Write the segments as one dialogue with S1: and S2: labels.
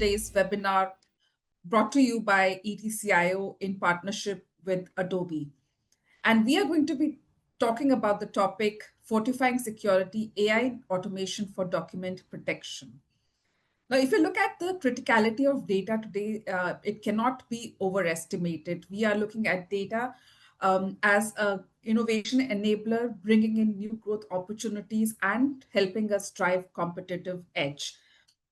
S1: today's webinar brought to you by ETCIO in partnership with Adobe. And we are going to be talking about the topic Fortifying Security AI Automation for Document Protection. Now, if you look at the criticality of data today, it cannot be overestimated. We are looking at data as a innovation enabler, bringing in new growth opportunities and helping us drive competitive edge.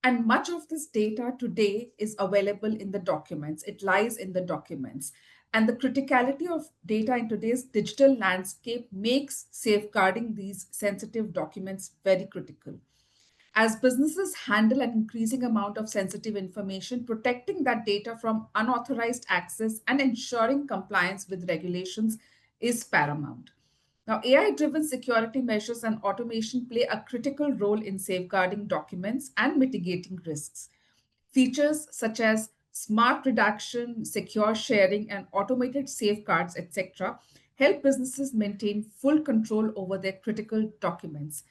S1: And much of this data today is available in the documents. It lies in the documents. And the criticality of data in today's digital landscape makes safeguarding these sensitive documents very critical. As businesses handle an increasing amount of sensitive information, protecting that data from unauthorized access and ensuring compliance with regulations is paramount. Now, AI-driven security measures and automation play a critical role in safeguarding documents and mitigating risks. Features such as smart redaction, secure sharing, and automated safeguards, etc., help businesses maintain full control over their critical documents.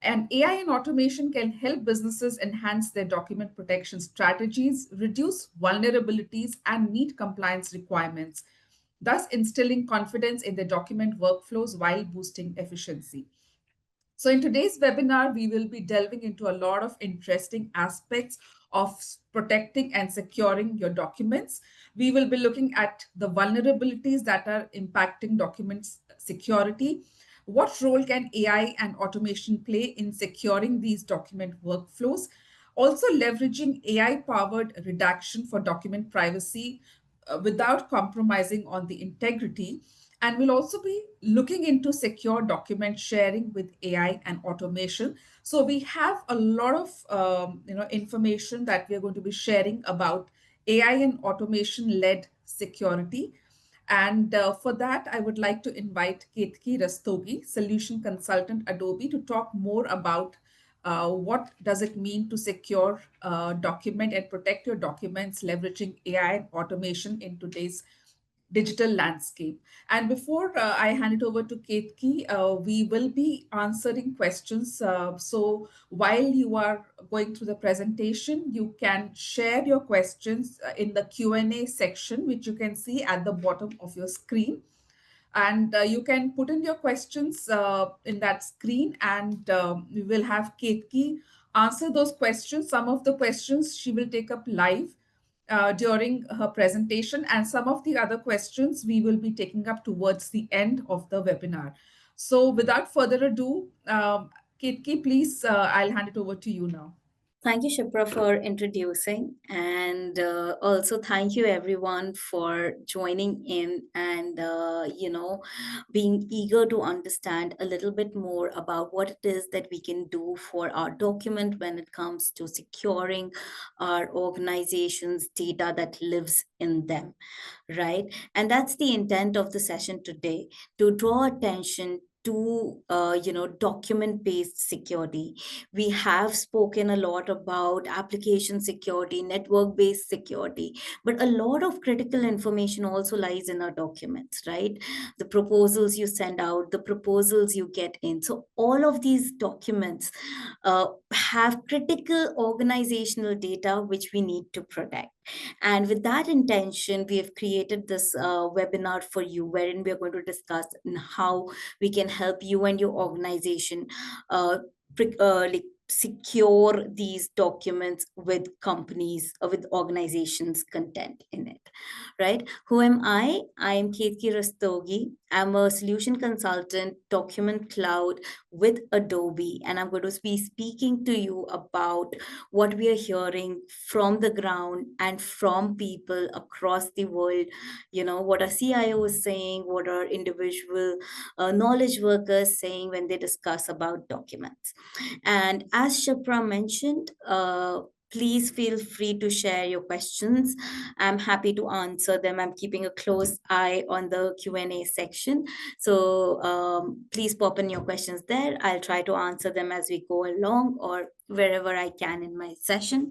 S1: And AI and automation can help businesses enhance their document protection strategies, reduce vulnerabilities, and meet compliance requirements, thus instilling confidence in their document workflows while boosting efficiency. So in today's webinar, we will be delving into a lot of interesting aspects of protecting and securing your documents. We will be looking at the vulnerabilities that are impacting documents security. What role can AI and automation play in securing these document workflows? Also leveraging AI-powered redaction for document privacy without compromising on the integrity. And we'll also be looking into secure document sharing with AI and automation. So we have a lot of information that we're going to be sharing about AI and automation-led security. And for that, I would like to invite Ketki Rastogi, Solution Consultant Adobe, to talk more about what does it mean to secure document and protect your documents leveraging AI and automation in today's digital landscape. And before I hand it over to Ketki, we will be answering questions. So while you are going through the presentation, you can share your questions in the Q&A section, which you can see at the bottom of your screen. And you can put in your questions in that screen, and we will have Ketki answer those questions. Some of the questions she will take up live during her presentation, and some of the other questions we will be taking up towards the end of the webinar. So without further ado, Ketki, please, I'll hand it over to you now.
S2: Thank you, Shipra, for introducing, and also thank you everyone for joining in and being eager to understand a little bit more about what it is that we can do for our document when it comes to securing our organization's data that lives in them, right? And that's the intent of the session today, to draw attention to document-based security. We have spoken a lot about application security, network-based security, but a lot of critical information also lies in our documents, right? The proposals you send out, the proposals you get in. So all of these documents have critical organizational data which we need to protect. And with that intention, we have created this webinar for you, wherein we are going to discuss how we can help you and your organization secure these documents with companies or with organizations' content in it, right? Who am I? I am Ketki Rastogi. I'm a solution consultant, document cloud with Adobe, and I'm going to be speaking to you about what we are hearing from the ground and from people across the world. What our CIO is saying, what our individual knowledge workers saying when they discuss about documents. And as Shipra mentioned, please feel free to share your questions. I'm happy to answer them. I'm keeping a close eye on the Q&A section. So please pop in your questions there. I'll try to answer them as we go along or wherever I can in my session,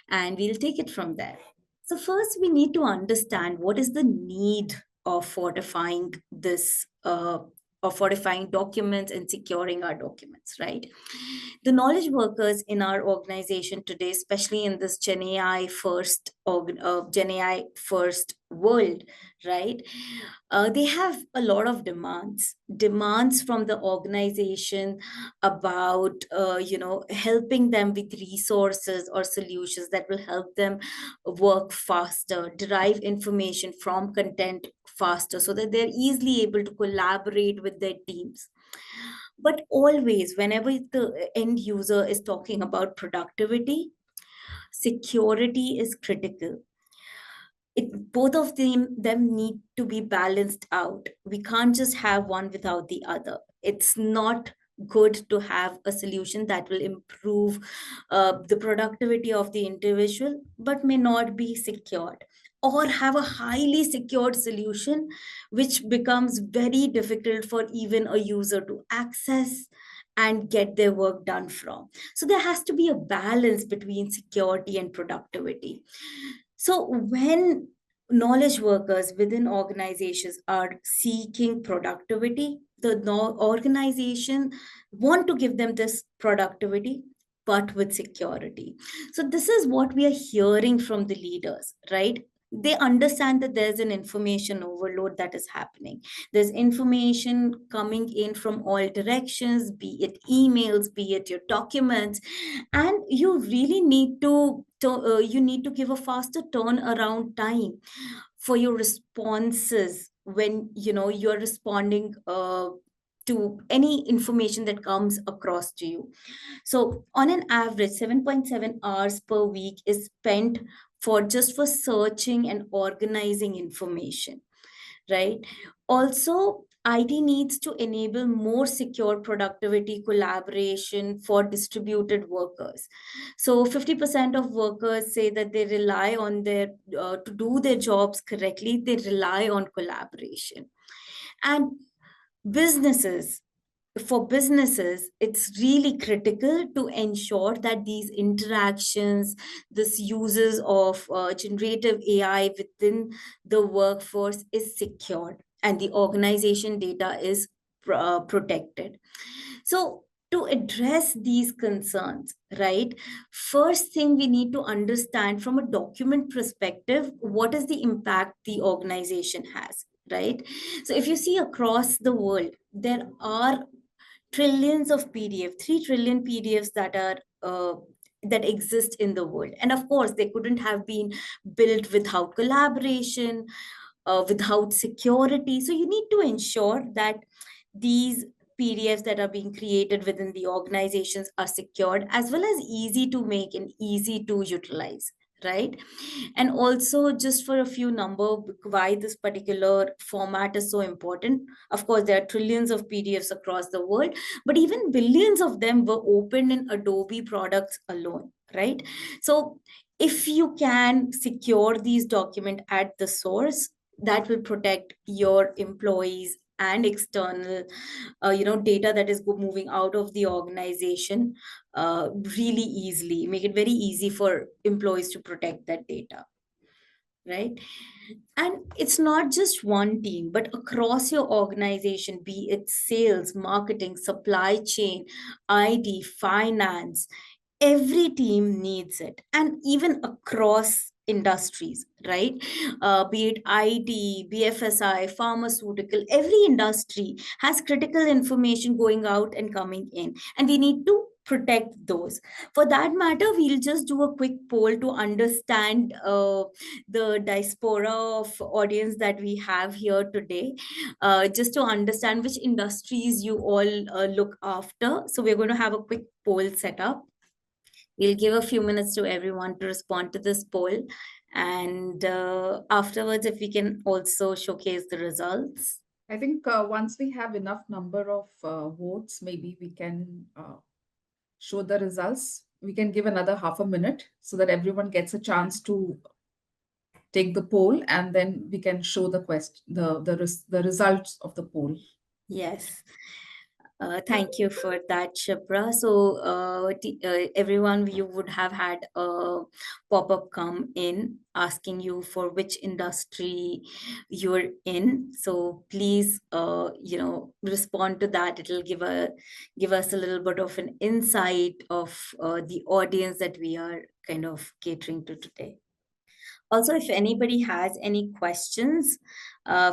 S2: and we'll take it from there. So first, we need to understand what is the need of fortifying this fortifying documents and securing our documents, right? The knowledge workers in our organization today, especially in this Gen AI first world, right? They have a lot of demands from the organization about helping them with resources or solutions that will help them work faster, derive information from content faster, so that they're easily able to collaborate with their teams. But always, whenever the end user is talking about productivity, security is critical. Both of them need to be balanced out. We can't just have one without the other. It's not good to have a solution that will improve the productivity of the individual but may not be secured, or have a highly secured solution which becomes very difficult for even a user to access and get their work done from. So there has to be a balance between security and productivity. So when knowledge workers within organizations are seeking productivity, the organization want to give them this productivity but with security. So this is what we are hearing from the leaders, right? They understand that there's an information overload that is happening. There's information coming in from all directions, be it emails, be it your documents, and you really need to give a faster turnaround time for your responses when you're responding to any information that comes across to you. So on an average, 7.7 hours per week is spent for searching and organizing information, right? Also, IT needs to enable more secure productivity collaboration for distributed workers. So 50% of workers say that they rely on their to do their jobs correctly, they rely on collaboration. And businesses for businesses, it's really critical to ensure that these interactions, this uses of generative AI within the workforce is secured and the organization data is protected. So to address these concerns, right, first thing we need to understand from a document perspective, what is the impact the organization has, right? So if you see across the world, there are trillions of PDF, 3 trillion PDFs that exist in the world. And of course, they couldn't have been built without collaboration, without security. So you need to ensure that these PDFs that are being created within the organizations are secured as well as easy to make and easy to utilize, right? And also, just for a few number, why this particular format is so important. Of course, there are trillions of PDFs across the world, but even billions of them were opened in Adobe products alone, right? So if you can secure these documents at the source, that will protect your employees and external data that is moving out of the organization really easily, make it very easy for employees to protect that data, right? And it's not just one team, but across your organization, be it sales, marketing, supply chain, IT, finance, every team needs it. And even across industries, right? Be it IT, BFSI, pharmaceutical, every industry has critical information going out and coming in, and we need to protect those. For that matter, we'll just do a quick poll to understand the diaspora of audience that we have here today, just to understand which industries you all look after. So we're going to have a quick poll set up. We'll give a few minutes to everyone to respond to this poll. And afterwards, if we can also showcase the results.
S1: I think once we have enough number of votes, maybe we can show the results. We can give another half a minute so that everyone gets a chance to take the poll, and then we can show the results of the poll.
S2: Yes. Thank you for that, Shipra. So, everyone, you would have had a pop-up come in asking you for which industry you're in. So please, respond to that. It'll give us a little bit of an insight of the audience that we are kind of catering to today. Also, if anybody has any questions,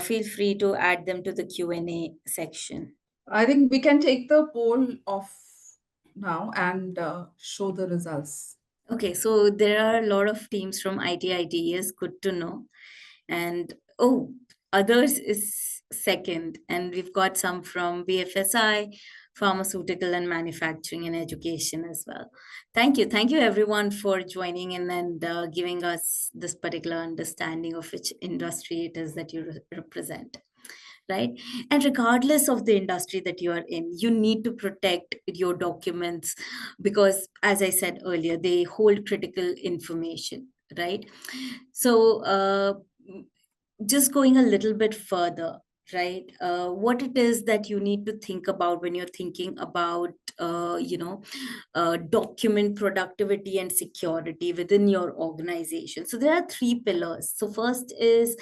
S2: feel free to add them to the Q&A section.
S1: I think we can take the poll off now and show the results.
S2: Okay, so there are a lot of teams from ITITS, good to know. And oh, others is second. And we've got some from BFSI, pharmaceutical and manufacturing and education as well. Thank you. Thank you everyone for joining in and giving us this particular understanding of which industry it is that you represent, right? And regardless of the industry that you are in, you need to protect your documents because, as I said earlier, they hold critical information, right? So, just going a little bit further, right? What it is that you need to think about when you're thinking about, document productivity and security within your organization. So there are three pillars. So first is,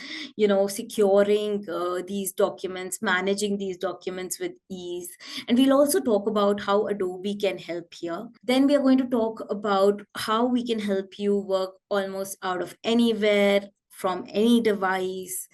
S2: securing these documents, managing these documents with ease. And we'll also talk about how Adobe can help here. Then we are going to talk about how we can help you work almost out of anywhere from any device,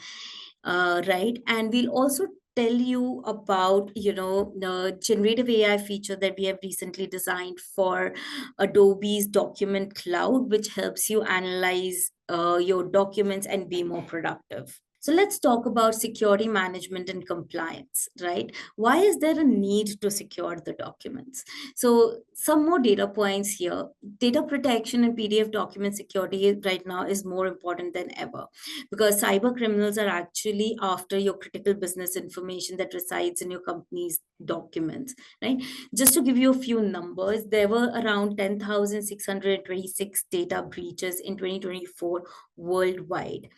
S2: right? And we'll also tell you about, the generative AI feature that we have recently designed for Adobe's Document Cloud, which helps you analyze your documents and be more productive. So let's talk about security management and compliance, right? Why is there a need to secure the documents? So some more data points here. Data protection and PDF document security right now is more important than ever because cyber criminals are actually after your critical business information that resides in your company's documents, right? Just to give you a few numbers, there were around 10,626 data breaches in 2024 worldwide.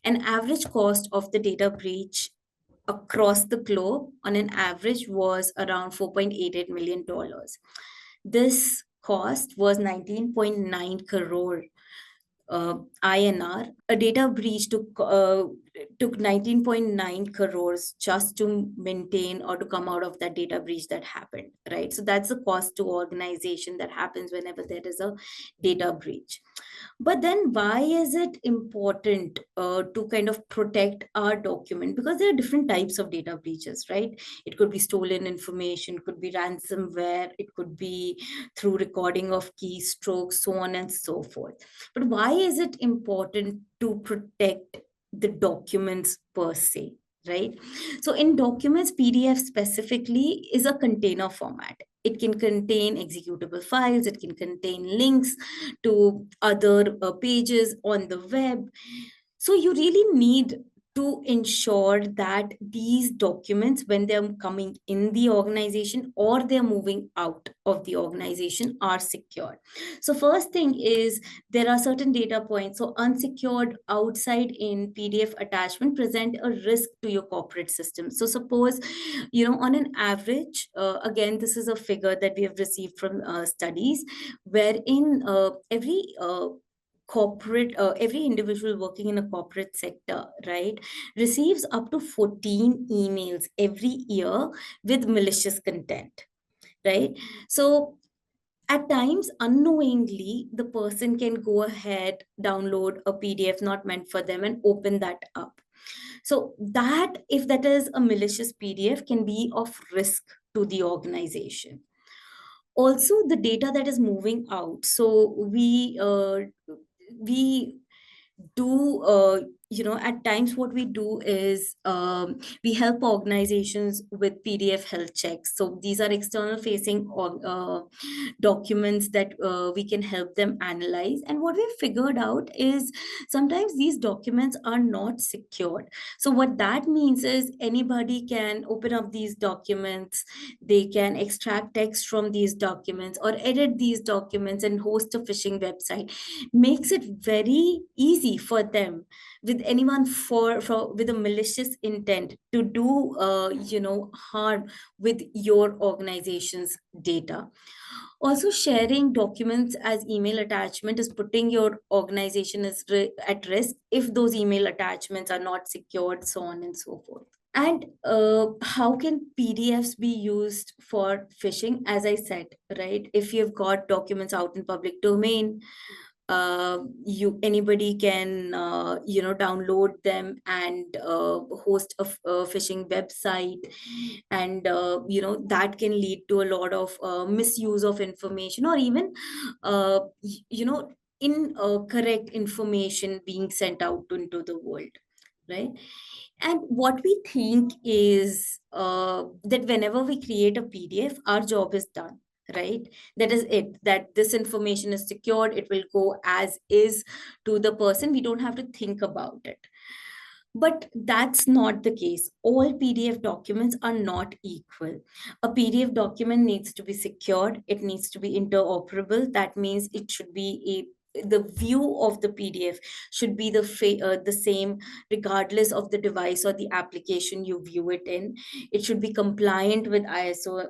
S2: An average cost of the data breach across the globe on an average was around $4.88 million. This cost was 19.9 crore INR. A data breach took 19.9 crores just to maintain or to come out of that data breach that happened, right? So that's the cost to organization that happens whenever there is a data breach. But then why is it important to kind of protect our document? Because there are different types of data breaches, right? It could be stolen information, could be ransomware, it could be through recording of keystrokes, so on and so forth. But why is it important to protect the documents per se? Right? So, in documents, PDF specifically is a container format. It can contain executable files, it can contain links to other pages on the web. So you really need to ensure that these documents, when they're coming in the organization or they're moving out of the organization, are secure. So first thing is there are certain data points. So unsecured outside in PDF attachment present a risk to your corporate system. So suppose, on an average, again, this is a figure that we have received from studies, wherein every individual working in a corporate sector, right, receives up to 14 emails every year with malicious content, right? So at times, unknowingly, the person can go ahead, download a PDF not meant for them, and open that up. So that, if that is a malicious PDF, can be of risk to the organization. Also, the data that is moving out. So we do at times what we do is we help organizations with PDF health checks. So these are external facing documents that we can help them analyze. And what we've figured out is sometimes these documents are not secured. So what that means is anybody can open up these documents, they can extract text from these documents or edit these documents and host a phishing website. Makes it very easy for them with anyone for with a malicious intent to do harm with your organization's data. Also, sharing documents as email attachment is putting your organization at risk if those email attachments are not secured, so on and so forth. And how can PDFs be used for phishing? As I said, right? If you've got documents out in public domain, you anybody can download them and host a phishing website, and that can lead to a lot of misuse of information, or even uh, y- you know incorrect information being sent out into the world, right? And what we think is that whenever we create a PDF, our job is done, right? That is it, that this information is secured, it will go as is to the person. We don't have to think about it. But that's not the case. All PDF documents are not equal. A PDF document needs to be secured, it needs to be interoperable. That means it should be the view of the PDF should be the same regardless of the device or the application you view it in. It should be compliant with ISO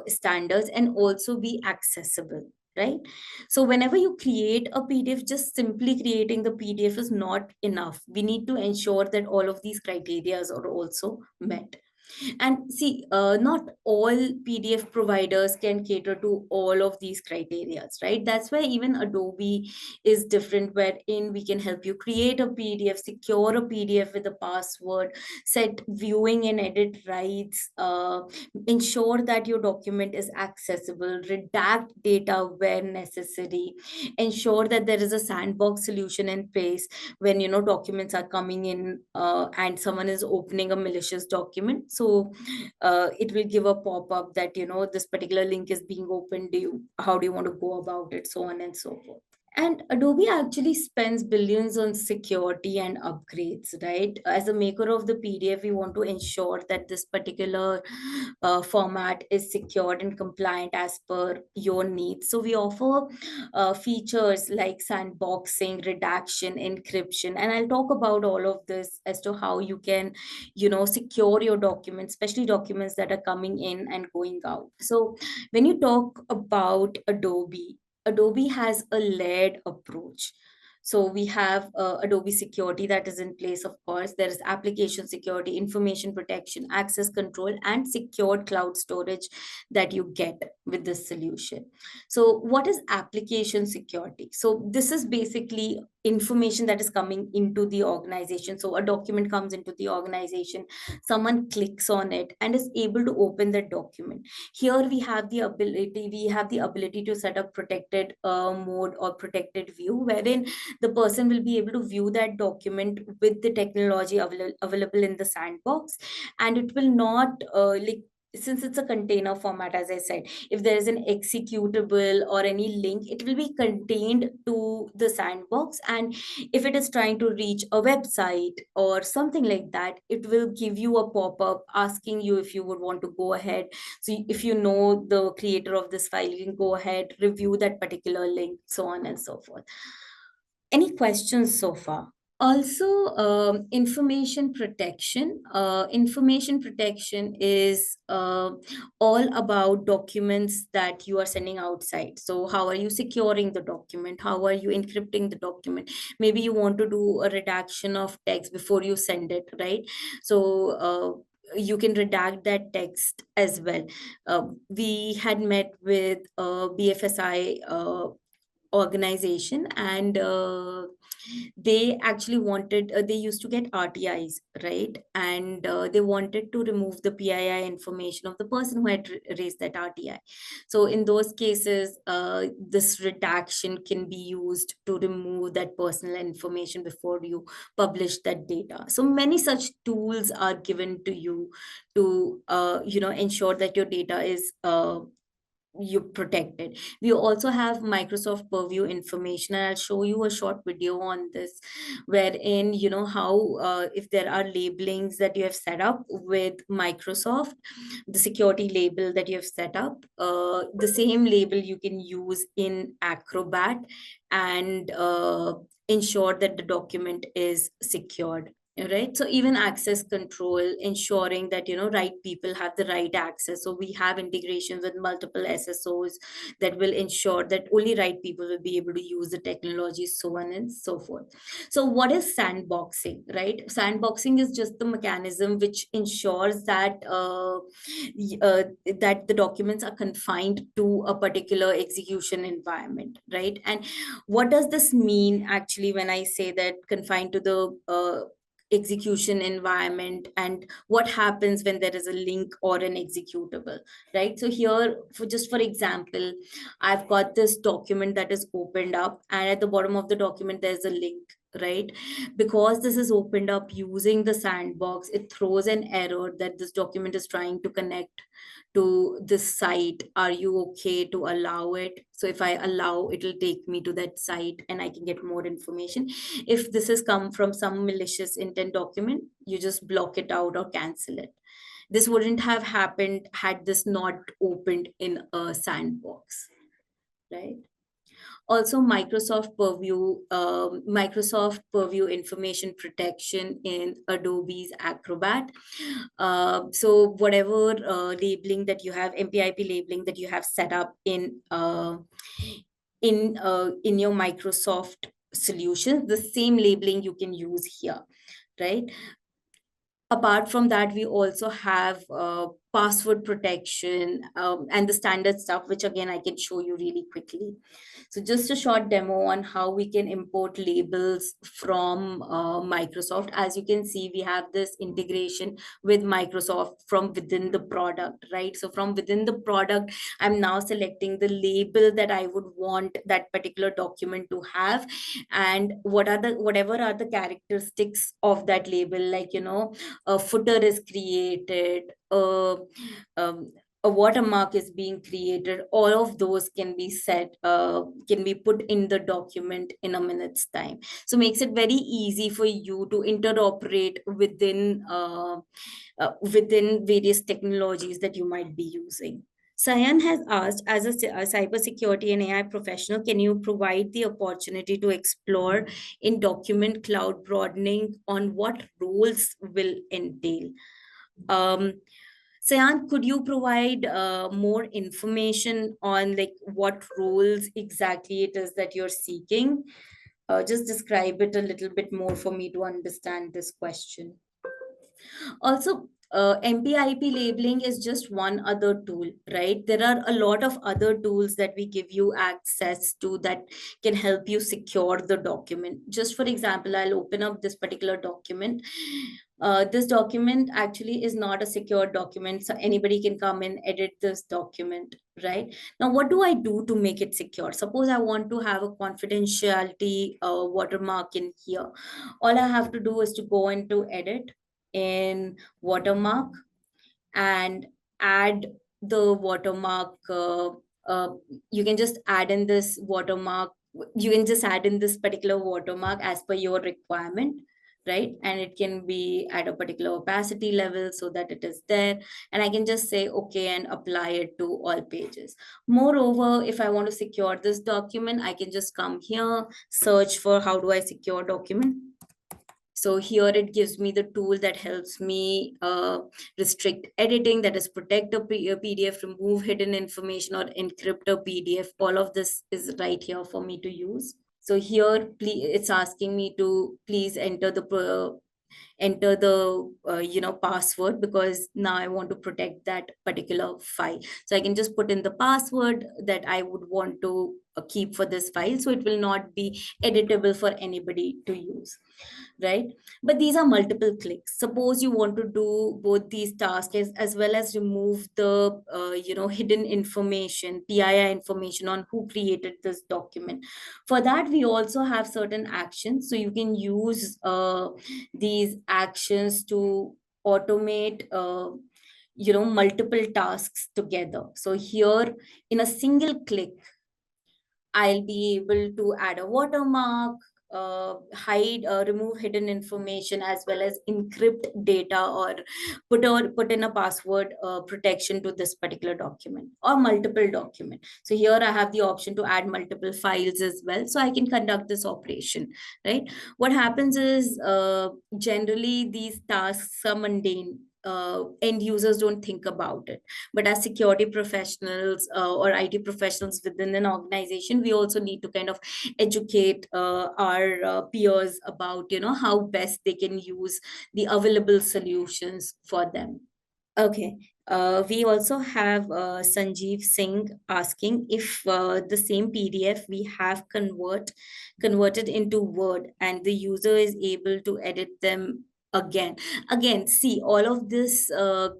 S2: standards and also be accessible, right? So whenever you create a PDF, just simply creating the PDF is not enough. We need to ensure that all of these criteria are also met. And see, not all PDF providers can cater to all of these criteria, right? That's why even Adobe is different, wherein we can help you create a PDF, secure a PDF with a password, set viewing and edit rights, ensure that your document is accessible, redact data where necessary, ensure that there is a sandbox solution in place when documents are coming in and someone is opening a malicious document. So it will give a pop-up that this particular link is being opened. How do you want to go about it, so on and so forth. And Adobe actually spends billions on security and upgrades, right? As a maker of the PDF, we want to ensure that this particular format is secured and compliant as per your needs. So we offer features like sandboxing, redaction, encryption, and I'll talk about all of this as to how you can, secure your documents, especially documents that are coming in and going out. So when you talk about Adobe has a layered approach. So we have Adobe security that is in place, of course. There is application security, information protection, access control, and secured cloud storage that you get with this solution. So what is application security? So this is basically information that is coming into the organization. So a document comes into the organization, someone clicks on it and is able to open that document. Here we have the ability to set up protected mode or protected view, wherein the person will be able to view that document with the technology available in the sandbox, and it will not since it's a container format, as I said, if there is an executable or any link, it will be contained to the sandbox. And if it is trying to reach a website or something like that, it will give you a pop-up asking you if you would want to go ahead. So if you know the creator of this file, you can go ahead, review that particular link, so on and so forth. Any questions so far? Also, information protection. Information protection is all about documents that you are sending outside. So how are you securing the document? How are you encrypting the document? Maybe you want to do a redaction of text before you send it, right? So you can redact that text as well. We had met with BFSI organization, and they actually wanted they used to get RTIs, right? And they wanted to remove the PII information of the person who had raised that RTI. So in those cases, this redaction can be used to remove that personal information before you publish that data. So many such tools are given to you to ensure that your data is you protected. We also have Microsoft Purview information, and I'll show you a short video on this, wherein how if there are labelings that you have set up with Microsoft, the security label that you have set up, the same label you can use in Acrobat, and ensure that the document is secured, right? So even access control, ensuring that right people have the right access. So we have integrations with multiple SSOs that will ensure that only right people will be able to use the technology, so on and so forth. So what is sandboxing, right? Sandboxing is just the mechanism which ensures that that the documents are confined to a particular execution environment, right? And what does this mean actually when I say that confined to the execution environment, and what happens when there is a link or an executable, right? So here, for example, I've got this document that is opened up, and at the bottom of the document there's a link, right? Because this is opened up using the sandbox, it throws an error that this document is trying to connect to this site. Are you okay to allow it? So if I allow, it'll take me to that site and I can get more information. If this has come from some malicious intent document, you just block it out or cancel it. This wouldn't have happened had this not opened in a sandbox, right? Also Microsoft Purview information protection in Adobe's Acrobat. So whatever labeling that you have, MPIP labeling that you have set up in your Microsoft solution, the same labeling you can use here, right? Apart from that, we also have password protection, and the standard stuff, which again I can show you really quickly. So just a short demo on how we can import labels from Microsoft. As you can see, we have this integration with Microsoft from within the product, right? So from within the product, I'm now selecting the label that I would want that particular document to have, and whatever are the characteristics of that label, like a footer is created, um, a watermark is being created. All of those can be can be put in the document in a minute's time. So makes it very easy for you to interoperate within various technologies that you might be using. Sayan has asked, as a cybersecurity and AI professional, can you provide the opportunity to explore in document cloud broadening on what roles will entail? Um, Sayan, could you provide more information on like what roles exactly it is that you're seeking? Just describe it a little bit more for me to understand this question. Also, MPIP labeling is just one other tool, right? There are a lot of other tools that we give you access to that can help you secure the document. Just for example, I'll open up this particular document. This document actually is not a secure document, so anybody can come and edit this document, right? Now, what do I do to make it secure? Suppose I want to have a confidentiality watermark in here. All I have to do is to go into edit in watermark and add the watermark. You can just add in this watermark. You can just add in this particular watermark as per your requirement, right? And it can be at a particular opacity level so that it is there. And I can just say okay and apply it to all pages. Moreover, if I want to secure this document, I can just come here, search for how do I secure document. So here it gives me the tool that helps me restrict editing, that is protect a PDF, remove hidden information, or encrypt a PDF. All of this is right here for me to use. So here, it's asking me to please enter the password, because now I want to protect that particular file. So I can just put in the password that I would want to keep for this file, so it will not be editable for anybody to use, right? But these are multiple clicks. Suppose you want to do both these tasks as well as remove the hidden information, PII information on who created this document. For that, we also have certain actions. So you can use these actions to automate multiple tasks together. So here, in a single click, I'll be able to add a watermark, hide, remove hidden information, as well as encrypt data, or put in a password protection to this particular document or multiple document. So here I have the option to add multiple files as well, so I can conduct this operation, right? What happens is, generally these tasks are mundane. End users don't think about it, but as security professionals, or IT professionals within an organization, we also need to kind of educate our peers about, how best they can use the available solutions for them. Okay. We also have Sanjeev Singh asking if the same PDF we have converted into Word, and the user is able to edit them again. Again, see, all of this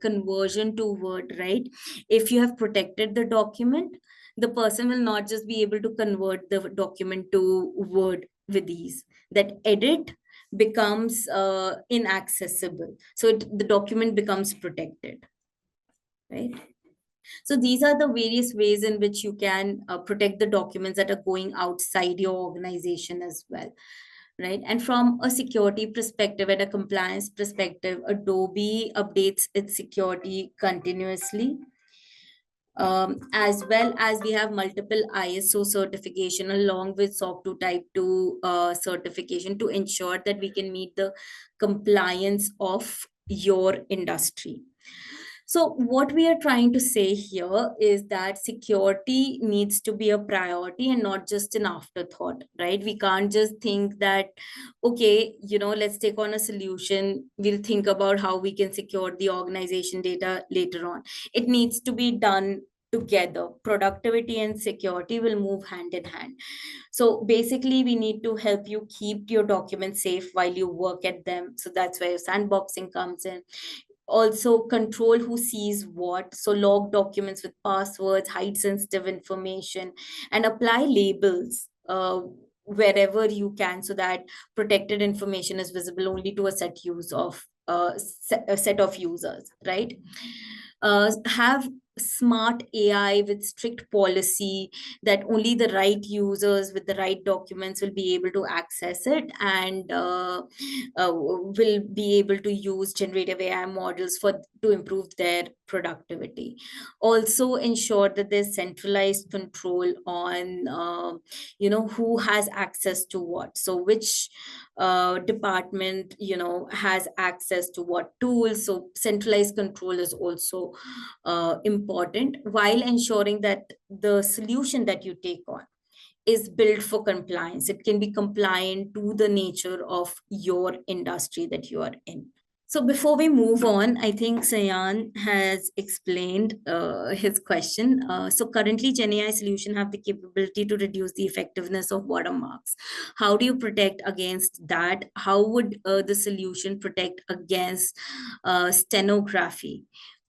S2: conversion to Word, right? If you have protected the document, the person will not just be able to convert the document to Word with ease. That edit becomes inaccessible, so the document becomes protected, right? So these are the various ways in which you can protect the documents that are going outside your organization as well, right? And from a security perspective and a compliance perspective, Adobe updates its security continuously, as well as we have multiple ISO certification along with SOC 2 Type 2 certification to ensure that we can meet the compliance of your industry. So, what we are trying to say here is that security needs to be a priority and not just an afterthought, right? We can't just think that, okay, let's take on a solution. We'll think about how we can secure the organization data later on. It needs to be done together. Productivity and security will move hand in hand. So basically, we need to help you keep your documents safe while you work at them. So that's where sandboxing comes in. Also control who sees what, so log documents with passwords, hide sensitive information, and apply labels wherever you can, so that protected information is visible only to a set of users, right? Have smart AI with strict policy that only the right users with the right documents will be able to access it, and will be able to use generative AI models for to improve their productivity. Also ensure that there's centralized control on who has access to what, so which department has access to what tools. So centralized control is also important, while ensuring that the solution that you take on is built for compliance. It can be compliant to the nature of your industry that you are in. So before we move on, I think Sayan has explained his question. So currently, GenAI solution have the capability to reduce the effectiveness of watermarks. How do you protect against that? How would the solution protect against stenography?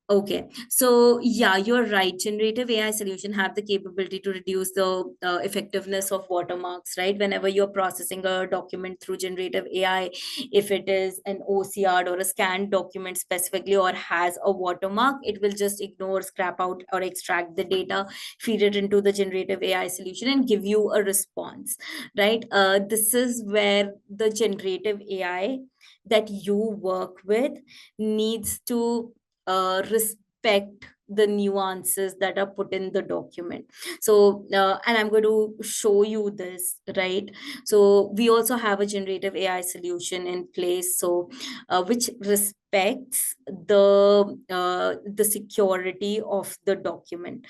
S2: Okay, so yeah, you're right. Generative AI solution have the capability to reduce the effectiveness of watermarks, right? Whenever you're processing a document through generative AI, if it is an OCR or a scanned document specifically or has a watermark, it will just ignore, scrap out, or extract the data, feed it into the generative AI solution, and give you a response, right? This is where the generative AI that you work with needs to respect the nuances that are put in the document. So and I'm going to show you this, right? So we also have a generative AI solution in place, so which respects the security of the document.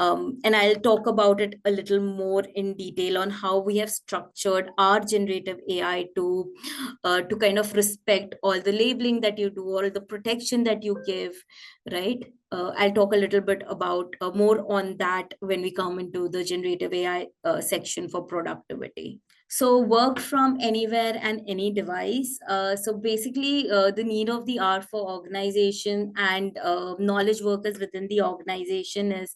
S2: And I'll talk about it a little more in detail on how we have structured our generative AI to kind of respect all the labeling that you do, all the protection that you give, right? I'll talk a little bit about more on that when we come into the generative AI section for productivity. So work from anywhere and any device. So basically, the need of the hour for organization and knowledge workers within the organization is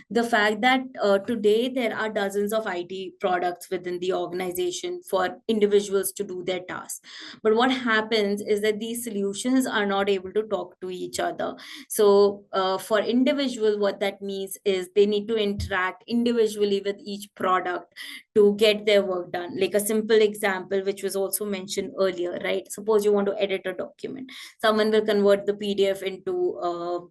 S2: the fact that today there are dozens of IT products within the organization for individuals to do their tasks. But what happens is that these solutions are not able to talk to each other. So for individual, what that means is they need to interact individually with each product to get their work done. like a simple example which was also mentioned earlier, right? Suppose you want to edit a document, someone will convert the PDF into a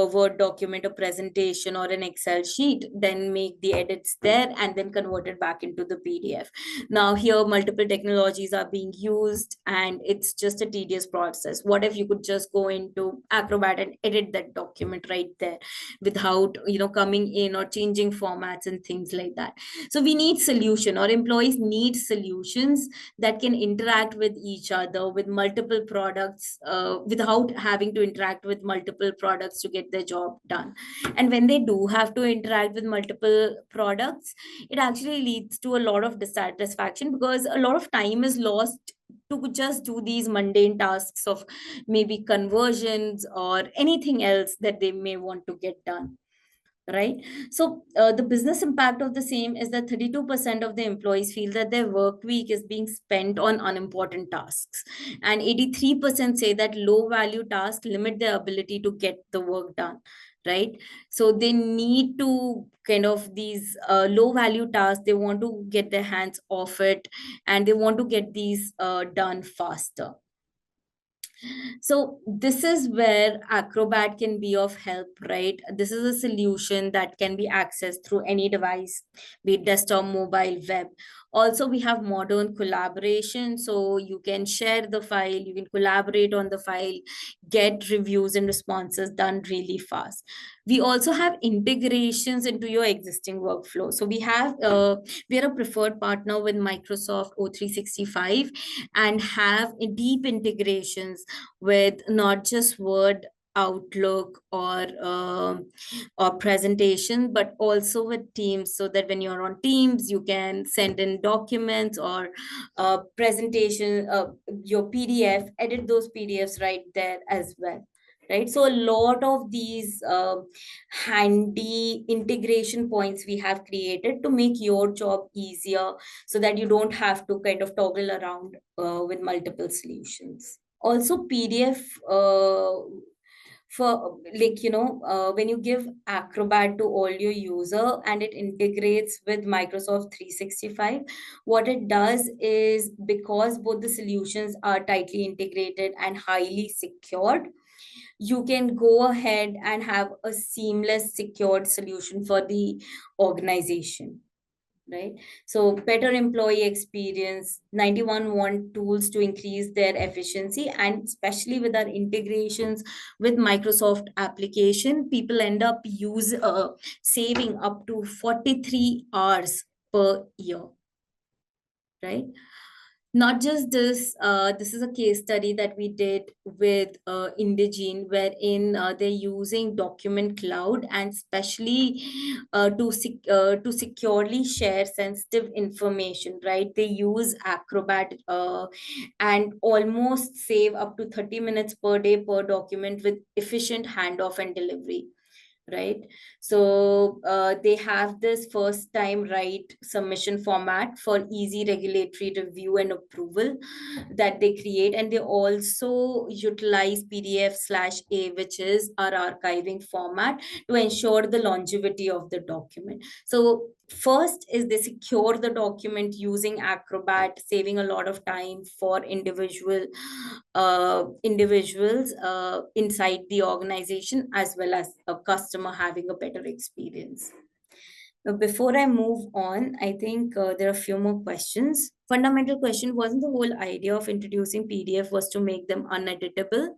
S2: Word document, a presentation, or an Excel sheet, then make the edits there and then convert it back into the PDF. Now, here, multiple technologies are being used and it's just a tedious process. What if you could just go into Acrobat and edit that document right there without, coming in or changing formats and things like that? So, we need solution, or employees need solutions that can interact with each other with multiple products without having to interact with multiple products to get their job done. And when they do have to interact with multiple products, it actually leads to a lot of dissatisfaction, because a lot of time is lost to just do these mundane tasks of maybe conversions or anything else that they may want to get done, right? So the business impact of the same is that 32% of the employees feel that their work week is being spent on unimportant tasks, and 83% say that low value tasks limit their ability to get the work done, right? So they need to kind of these low value tasks, they want to get their hands off it, and they want to get these done faster. So this is where Acrobat can be of help, right? This is a solution that can be accessed through any device, be it desktop, mobile, web. Also, we have modern collaboration. So you can share the file, you can collaborate on the file, get reviews and responses done really fast. We also have integrations into your existing workflow. So we are a preferred partner with Microsoft O365 and have deep integrations with not just Word, Outlook, or presentation, but also with Teams, so that when you're on Teams, you can send in documents or presentation, your PDF, edit those PDFs right there as well. Right, so a lot of these handy integration points we have created to make your job easier, so that you don't have to kind of toggle around with multiple solutions. Also, PDF, for like, when you give Acrobat to all your user and it integrates with Microsoft 365, what it does is, because both the solutions are tightly integrated and highly secured, you can go ahead and have a seamless secured solution for the organization, right? So better employee experience. 91 want tools to increase their efficiency, and especially with our integrations with Microsoft application, people end up saving up to 43 hours per year, right? Not just this, this is a case study that we did with Indigene, wherein they're using Document Cloud, and especially to securely share sensitive information, right? They use Acrobat and almost save up to 30 minutes per day per document with efficient handoff and delivery, right? So they have this first time right submission format for easy regulatory review and approval that they create. And they also utilize PDF/A, which is our archiving format, to ensure the longevity of the document. So first is they secure the document using Acrobat, saving a lot of time for individuals inside the organization, as well as a customer having a better experience. Now, before I move on, I think there are a few more questions. Fundamental question: wasn't the whole idea of introducing PDF was to make them uneditable?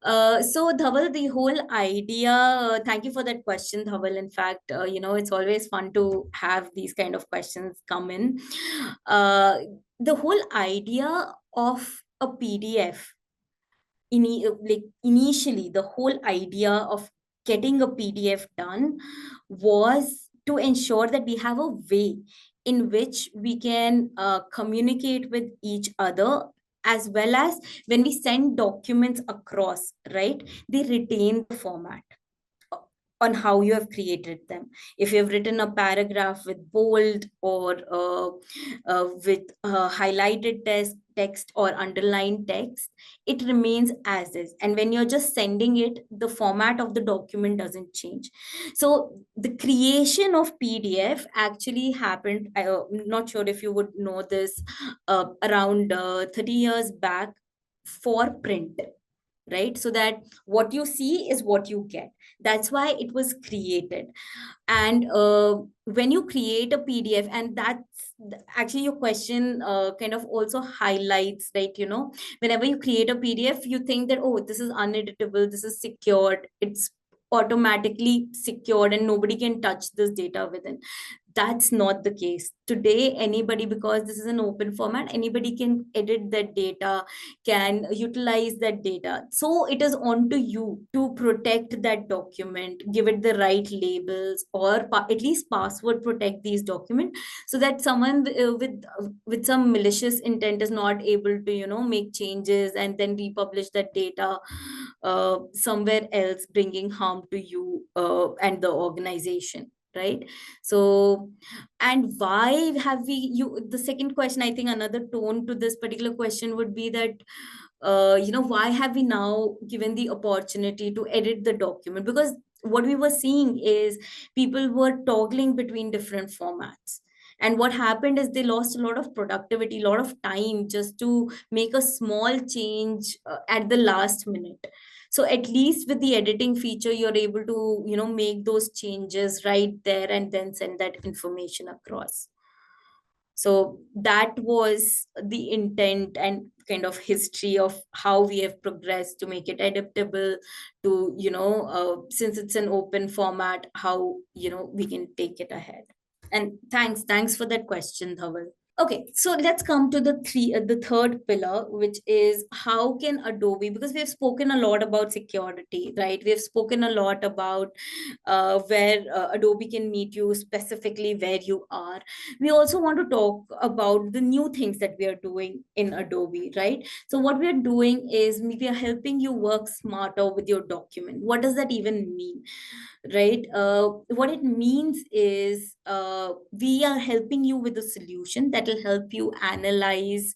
S2: So Dhaval, the whole idea, thank you for that question, Dhaval. In fact, it's always fun to have these kind of questions come in. The whole idea of a PDF, initially, the whole idea of getting a PDF done was to ensure that we have a way in which we can communicate with each other, as well as when we send documents across, right? They retain the format. on how you have created them. If you have written a paragraph with bold or with highlighted text or underlined text, it remains as is. And when you're just sending it, the format of the document doesn't change. So the creation of PDF actually happened, I'm not sure if you would know this, around 30 years back, for print, right? So that what you see is what you get. That's why it was created. And when you create a PDF, and that's actually your question kind of also highlights, right? Whenever you create a PDF, you think that, oh, this is uneditable, this is secured, it's automatically secured and nobody can touch this data within. That's not the case today. Anybody, because this is an open format, anybody can edit that data, can utilize that data. So it is on to you to protect that document, give it the right labels, or at least password protect these documents, so that someone with some malicious intent is not able to make changes and then republish that data somewhere else, bringing harm to you and the organization, right? So, and why have we you the second question, I think another tone to this particular question would be that why have we now given the opportunity to edit the document? Because what we were seeing is people were toggling between different formats, and what happened is they lost a lot of productivity, a lot of time, just to make a small change at the last minute. So at least with the editing feature, you're able to make those changes right there and then send that information across. So that was the intent and kind of history of how we have progressed to make it adaptable to since it's an open format, how we can take it ahead. And thanks for that question, Dhaval. Okay, so let's come to the third pillar, which is how can Adobe, because we have spoken a lot about security, right? We have spoken a lot about where Adobe can meet you specifically where you are. We also want to talk about the new things that we are doing in Adobe, right? So what we are doing is we are helping you work smarter with your document. What does that even mean? Right? What it means is we are helping you with a solution that will help you analyze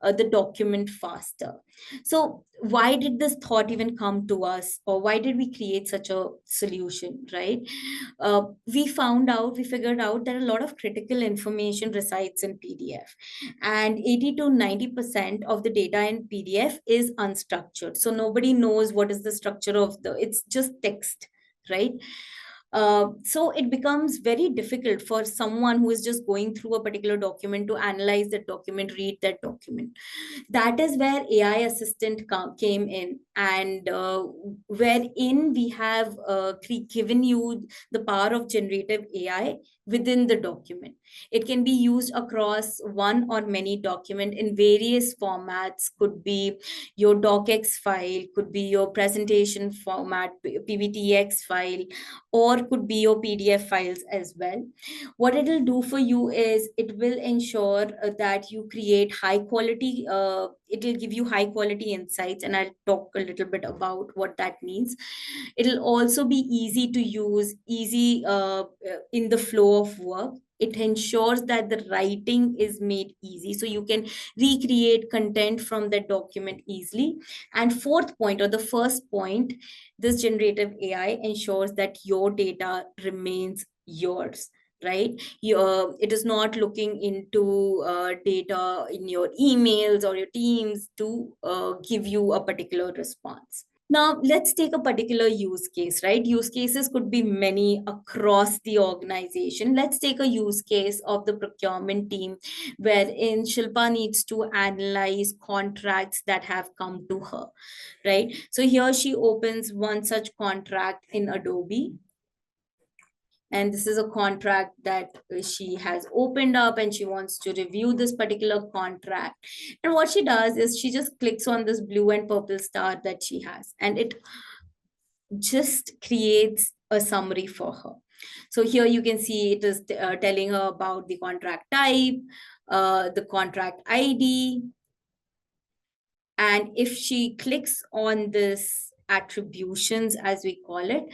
S2: the document faster. So, why did this thought even come to us, or why did we create such a solution, right? We figured out that a lot of critical information resides in PDF, and 80 to 90% of the data in PDF is unstructured. So, nobody knows what is the structure of it's just text, right? So it becomes very difficult for someone who is just going through a particular document to analyze that document, read that document. That is where AI assistant came in, and wherein we have given you the power of generative AI within the document. It can be used across one or many document in various formats. Could be your docx file, could be your presentation format, pbtx file, or could be your PDF files as well. What it will do for you is it will ensure that you create high quality, it will give you high quality insights, and I'll talk a little bit about what that means. It'll also be easy to use, easy in the flow of work. It ensures that the writing is made easy, so you can recreate content from that document easily. And fourth point, or the first point, this generative AI ensures that your data remains yours, right? It is not looking into data in your emails or your teams to give you a particular response. Now, let's take a particular use case, right? Use cases could be many across the organization. Let's take a use case of the procurement team wherein Shilpa needs to analyze contracts that have come to her, right? So here she opens one such contract in Adobe, and this is a contract that she has opened up, and she wants to review this particular contract. And what she does is she just clicks on this blue and purple star that she has, and it just creates a summary for her. So here you can see it is telling her about the contract type, the contract ID, and if she clicks on this attributions, as we call it,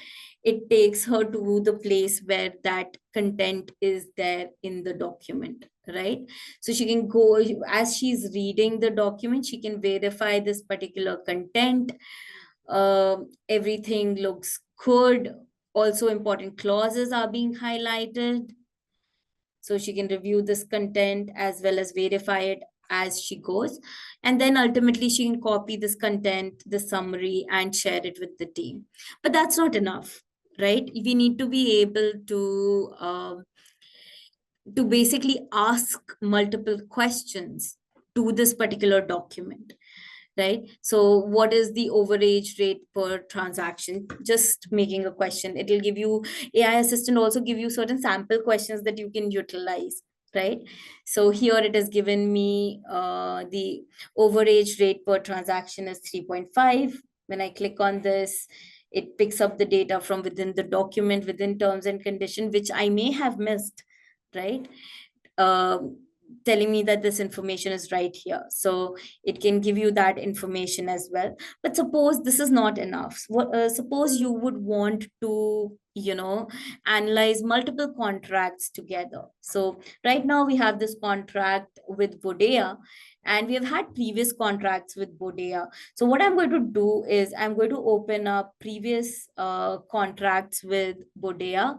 S2: it takes her to the place where that content is there in the document, right? So she can go, as she's reading the document, she can verify this particular content. Everything looks good. Also, important clauses are being highlighted. So she can review this content as well as verify it as she goes. And then ultimately, she can copy this content, the summary, and share it with the team. But that's not enough, right? We need to be able to basically ask multiple questions to this particular document, right? So what is the overage rate per transaction? Just making a question, it will give you, AI assistant also give you certain sample questions that you can utilize, right? So here it has given me the overage rate per transaction is 3.5. When I click on this, it picks up the data from within the document, within terms and condition, which I may have missed, right? um, Telling me that this information is right here. So it can give you that information as well. But suppose this is not enough. Suppose you would want to, analyze multiple contracts together. So right now we have this contract with Bodea, and we have had previous contracts with Bodea. So what I'm going to do is I'm going to open up previous contracts with Bodea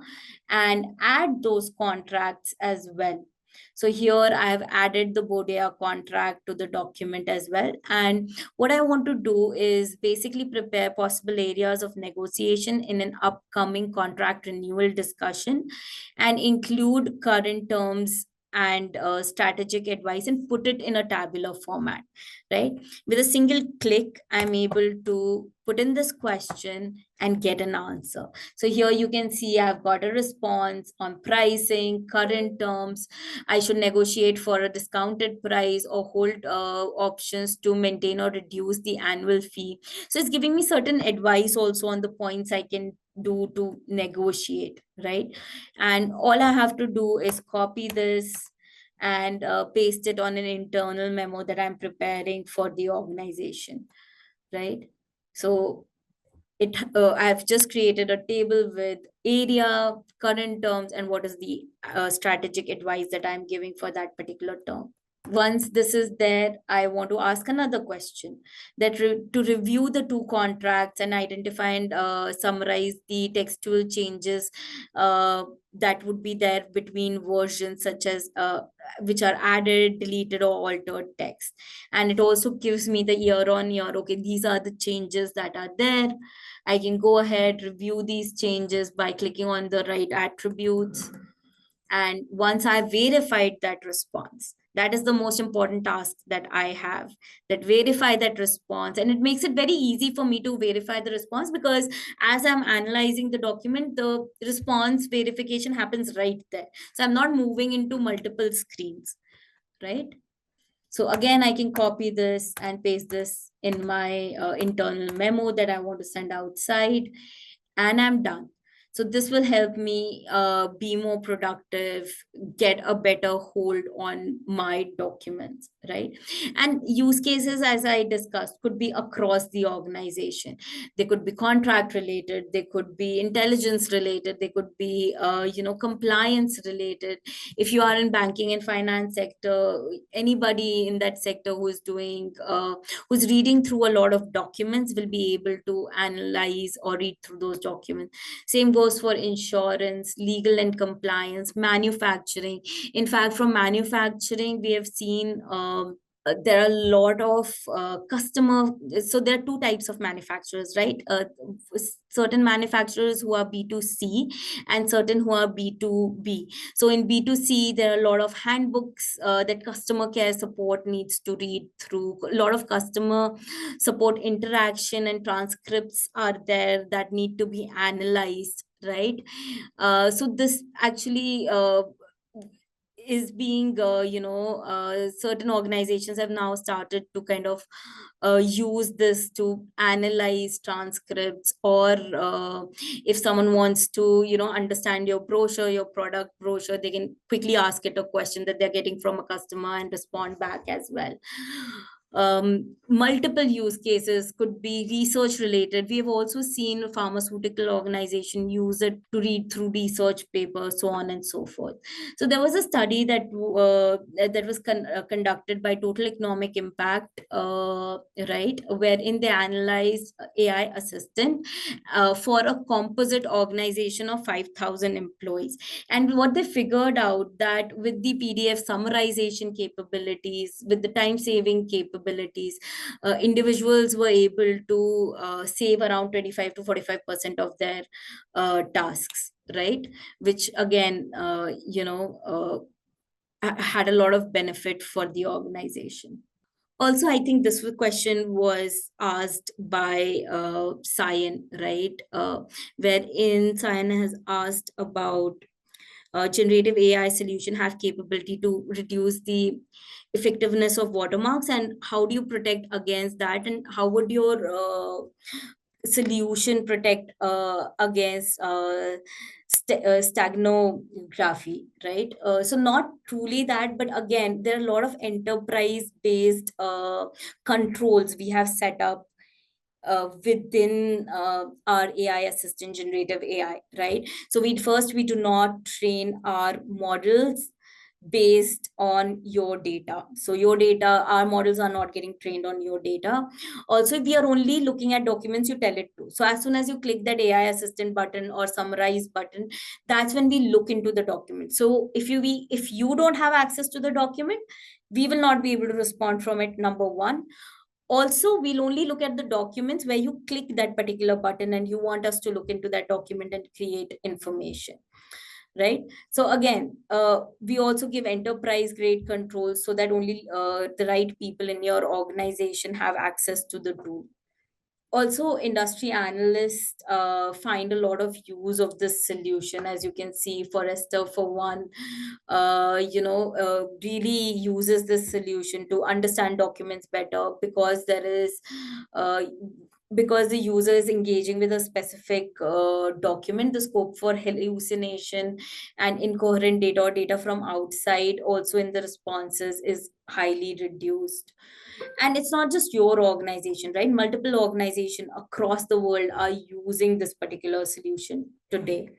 S2: and add those contracts as well. So here I have added the Bodea contract to the document as well. And what I want to do is basically prepare possible areas of negotiation in an upcoming contract renewal discussion and include current terms and strategic advice and put it in a tabular format, right? With a single click, I'm able to put in this question and get an answer. So here you can see I've got a response on pricing, current terms. I should negotiate for a discounted price or hold options to maintain or reduce the annual fee. So it's giving me certain advice also on the points I can do to negotiate, right? And all I have to do is copy this and paste it on an internal memo that I'm preparing for the organization, right? So I've just created a table with area, current terms, and what is the strategic advice that I'm giving for that particular term. Once this is there, I want to ask another question, that to review the two contracts and identify and summarize the textual changes that would be there between versions, such as which are added, deleted, or altered text. And it also gives me the year on year. Okay, these are the changes that are there. I can go ahead, review these changes by clicking on the right attributes. And once I verified that response, that is the most important task that I have, that verify that response. And it makes it very easy for me to verify the response, because as I'm analyzing the document, the response verification happens right there. So I'm not moving into multiple screens, right? So again, I can copy this and paste this in my internal memo that I want to send outside, and I'm done. So this will help me be more productive, get a better hold on my documents, right? And use cases, as I discussed, could be across the organization. They could be contract related, they could be intelligence related, they could be, compliance related. If you are in banking and finance sector, anybody in that sector who's reading through a lot of documents will be able to analyze or read through those documents. Same goes for insurance, legal and compliance, manufacturing. In fact, from manufacturing, we have seen there are a lot of customer. So there are two types of manufacturers, right? Certain manufacturers who are B2C and certain who are B2B. So in B2C, there are a lot of handbooks that customer care support needs to read through. A lot of customer support interaction and transcripts are there that need to be analyzed, right? So this actually is being, certain organizations have now started to kind of use this to analyze transcripts, or if someone wants to, understand your brochure, your product brochure, they can quickly ask it a question that they're getting from a customer and respond back as well. Multiple use cases could be research related. We have also seen pharmaceutical organization use it to read through research papers, so on and so forth. So there was a study that was conducted by Total Economic Impact, right, wherein they analyzed AI assistant for a composite organization of 5,000 employees. And what they figured out that with the PDF summarization capabilities, with the time saving capabilities, individuals were able to save around 25 to 45% of their tasks, right? Which again, had a lot of benefit for the organization. Also, I think question was asked by Cyan, right? Wherein Cyan has asked about generative AI solution have capability to reduce the effectiveness of watermarks, and how do you protect against that, and how would your solution protect against stagnography, right? So not truly that, but again, there are a lot of enterprise based controls we have set up within our AI assistant, generative AI, right? So we do not train our models based on your data. So your data, our models are not getting trained on your data. Also, we are only looking at documents you tell it to. So as soon as you click that AI assistant button or summarize button, that's when we look into the document. So if you don't have access to the document, we will not be able to respond from it, number one. Also, we'll only look at the documents where you click that particular button and you want us to look into that document and create information, right? So again, we also give enterprise grade controls so that only the right people in your organization have access to the tool. Also, industry analysts find a lot of use of this solution. As you can see, Forrester for one, really uses this solution to understand documents better, because there is because the user is engaging with a specific document. The scope for hallucination and incoherent data or data from outside also in the responses is highly reduced. And it's not just your organization, right? Multiple organizations across the world are using this particular solution today.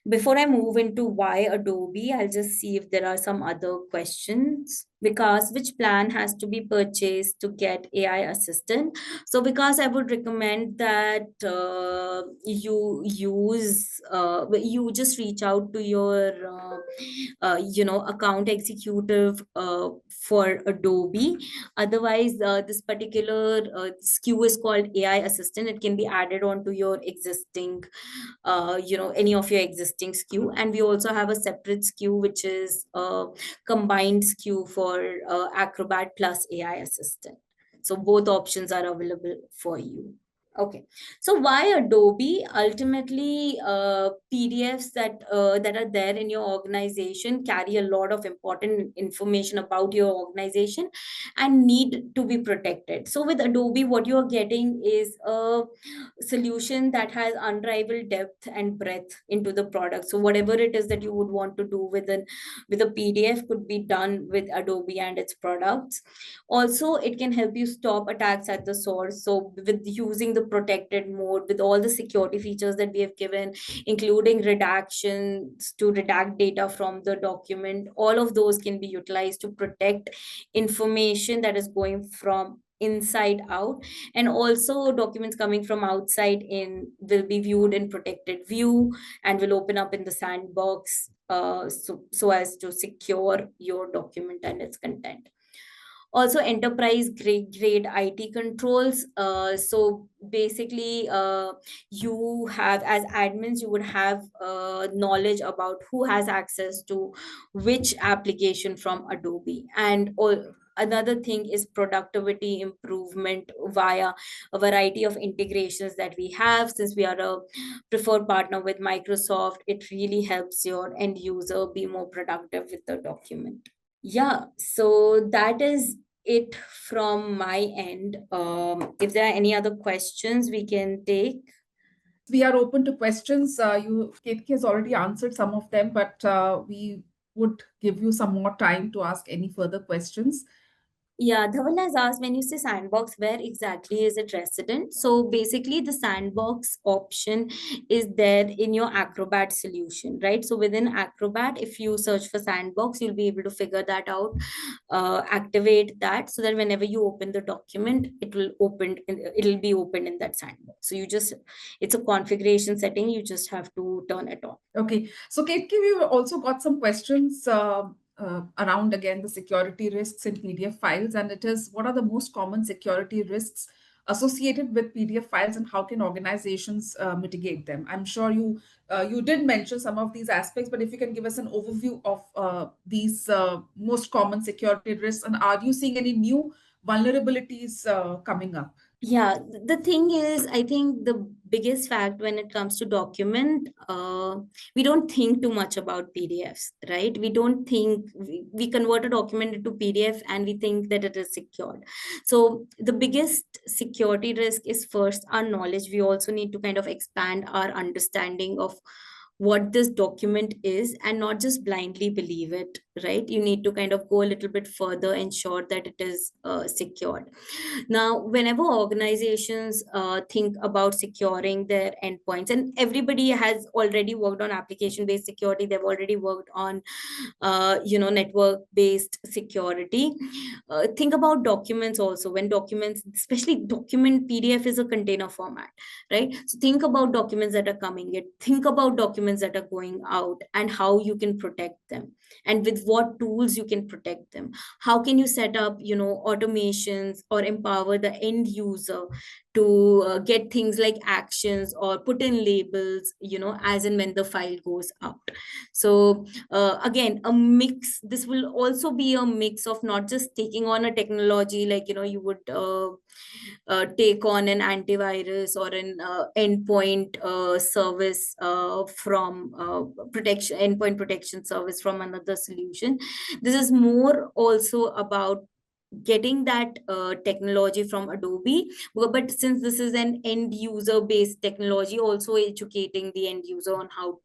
S2: Before I move into why Adobe, I'll just see if there are some other questions. Because which plan has to be purchased to get AI assistant? So because I would recommend that you just reach out to your account executive for Adobe. Otherwise, this particular SKU is called AI assistant. It can be added onto your existing any of your existing SKU. And we also have a separate SKU which is a combined SKU for Acrobat plus AI assistant. So both options are available for you. Okay, so why Adobe? Ultimately, PDFs that are there in your organization carry a lot of important information about your organization and need to be protected. So with Adobe, what you are getting is a solution that has unrivaled depth and breadth into the product. So whatever it is that you would want to do with a PDF could be done with Adobe and its products. Also, it can help you stop attacks at the source. So with using the protected mode, with all the security features that we have given, including redactions to redact data from the document, all of those can be utilized to protect information that is going from inside out. And also documents coming from outside in will be viewed in protected view and will open up in the sandbox, so as to secure your document and its content. Also enterprise grade IT controls. So basically, you have, as admins, you would have knowledge about who has access to which application from Adobe. And another thing is productivity improvement via a variety of integrations that we have. Since we are a preferred partner with Microsoft, it really helps your end user be more productive with the document. Yeah, so that is it from my end. If there are any other questions we can take.
S1: We are open to questions. Ketki has already answered some of them, but we would give you some more time to ask any further questions.
S2: Yeah, Dhaval has asked, when you say sandbox, where exactly is it resident? So basically, the sandbox option is there in your Acrobat solution, right? So within Acrobat, if you search for sandbox, you'll be able to figure that out, activate that so that whenever you open the document, it'll be opened in that sandbox. So it's a configuration setting. You just have to turn it on.
S1: Okay. So, Kate, we've also got some questions around again the security risks in PDF files, and it is what are the most common security risks associated with PDF files, and how can organizations mitigate them? I'm sure you did mention some of these aspects, but if you can give us an overview of these most common security risks, and are you seeing any new vulnerabilities coming up?
S2: Yeah, the thing is, I think the biggest fact when it comes to document, we don't think too much about PDFs, right? We don't think we convert a document into PDF and we think that it is secured. So the biggest security risk is first our knowledge. We also need to kind of expand our understanding of what this document is and not just blindly believe it, right? You need to kind of go a little bit further, ensure that it is secured. Now, whenever organizations think about securing their endpoints, and everybody has already worked on application based security, they've already worked on network based security. Think about documents also. When documents, especially document, PDF is a container format, right? So think about documents that are coming in, think about documents that are going out, and how you can protect them, and with what tools you can protect them. How can you set up, automations or empower the end user to get things like actions or put in labels, as and when the file goes out. So again, a mix, this will also be a mix of not just taking on a technology like, you would take on an antivirus or an endpoint service from protection endpoint protection service from another solution. This is more also about getting that technology from Adobe. But since this is an end user based technology, also educating the end user on how,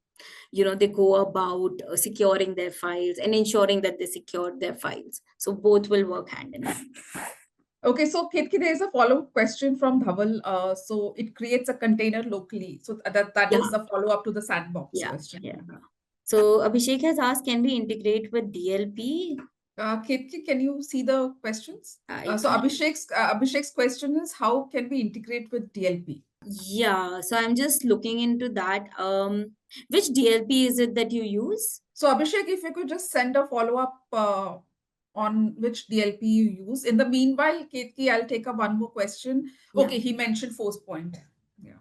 S2: they go about securing their files and ensuring that they secure their files. So both will work hand in hand.
S1: Okay, so Ketki, there is a follow-up question from Dhaval. So it creates a container locally. So that
S2: Yeah,
S1: is a follow-up to the sandbox
S2: yeah,
S1: question.
S2: yeah. So Abhishek has asked, can we integrate with DLP?
S1: Ketki, can you see the questions?
S2: I
S1: So
S2: can.
S1: Abhishek's question is how can we integrate with DLP?
S2: Yeah, so I'm just looking into that. Which DLP is it that you use?
S1: So Abhishek, if you could just send a follow-up on which DLP you use. In the meanwhile, Ketki, I'll take up one more question.
S2: Yeah.
S1: Okay, he mentioned Force Point. Yeah.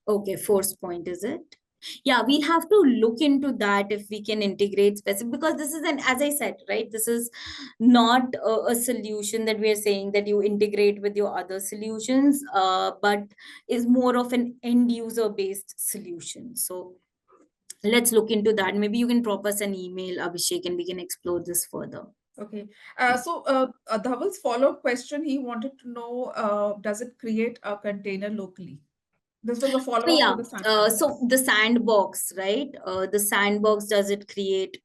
S2: Okay, force point, is it? Yeah, we'll have to look into that if we can integrate specific, because this is an, as I said, right, this is not a solution that we are saying that you integrate with your other solutions, but is more of an end user based solution. So let's look into that. Maybe you can drop us an email, Abhishek, and we can explore this further.
S1: Okay. Dhaval's follow-up question, he wanted to know, does it create a container locally? This was a
S2: So
S1: follow-up to
S2: yeah,
S1: the sandbox.
S2: so the sandbox, right? The sandbox, does it create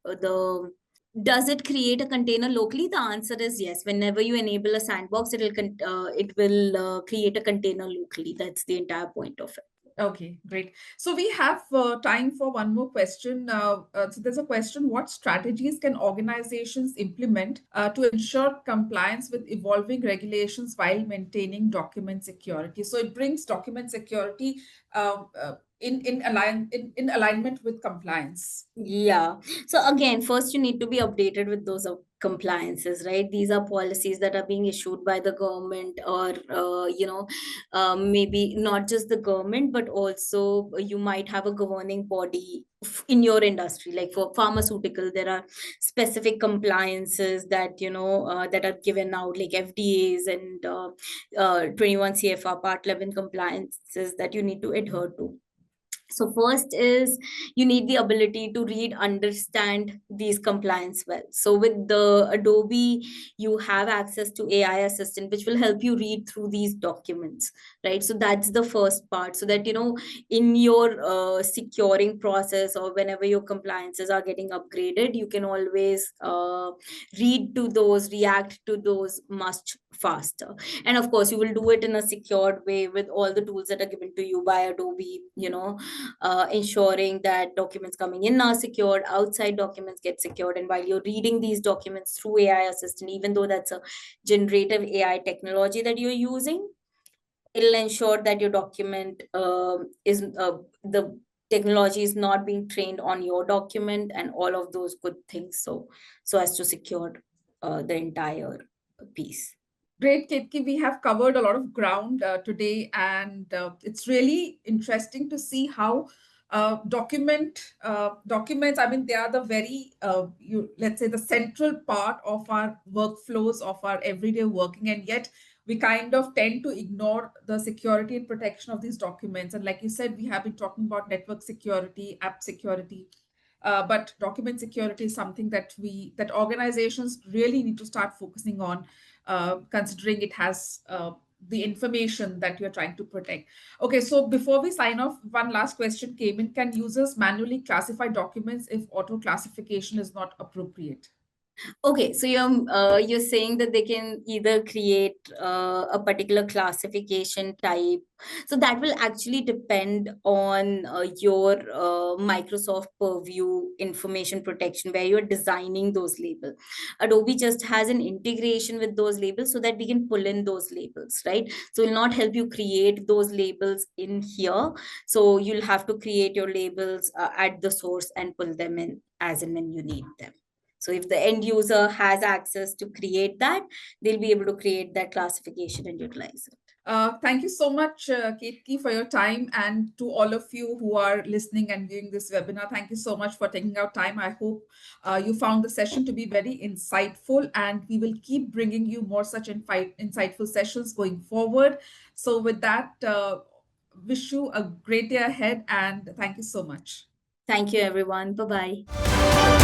S2: a container locally? The answer is yes. Whenever you enable a sandbox, it will create a container locally. That's the entire point of it.
S1: Okay, great. So we have time for one more question. So there's a question, what strategies can organizations implement to ensure compliance with evolving regulations while maintaining document security? So it brings document security in alignment with compliance.
S2: Yeah. So again, first you need to be updated with those compliances, right? These are policies that are being issued by the government, or maybe not just the government, but also you might have a governing body in your industry. Like for pharmaceutical, there are specific compliances that that are given out, like FDAs and 21 CFR Part 11 compliances that you need to adhere to. So first is you need the ability to read, understand these compliance well. So with the Adobe, you have access to AI assistant, which will help you read through these documents, right? So that's the first part, so that in your securing process, or whenever your compliances are getting upgraded, you can always read to those, react to those much faster. And of course, you will do it in a secured way with all the tools that are given to you by Adobe, ensuring that documents coming in are secured, outside documents get secured. And while you're reading these documents through AI assistant, even though that's a generative AI technology that you're using, it'll ensure that your document is the technology is not being trained on your document, and all of those good things, so as to secure the entire piece.
S1: Great, Ketki. We have covered a lot of ground today, and it's really interesting to see how documents. I mean, they are the very, let's say, the central part of our workflows of our everyday working, and yet we kind of tend to ignore the security and protection of these documents. And like you said, we have been talking about network security, app security, but document security is something that organizations really need to start focusing on, considering it has the information that you're trying to protect. Okay, so before we sign off, one last question came in. Can users manually classify documents if auto classification is not appropriate?
S2: Okay, so you're saying that they can either create a particular classification type. So that will actually depend on your Microsoft Purview information protection, where you're designing those labels. Adobe just has an integration with those labels so that we can pull in those labels, right? So it will not help you create those labels in here. So you'll have to create your labels at the source and pull them in as and when you need them. So if the end user has access to create that, they'll be able to create that classification and utilize it.
S1: Thank you so much, Ketki, for your time, and to all of you who are listening and viewing this webinar. Thank you so much for taking out time. I hope you found the session to be very insightful, and we will keep bringing you more such insightful sessions going forward. So with that, wish you a great day ahead, and thank you so much.
S2: Thank you, everyone. Bye bye.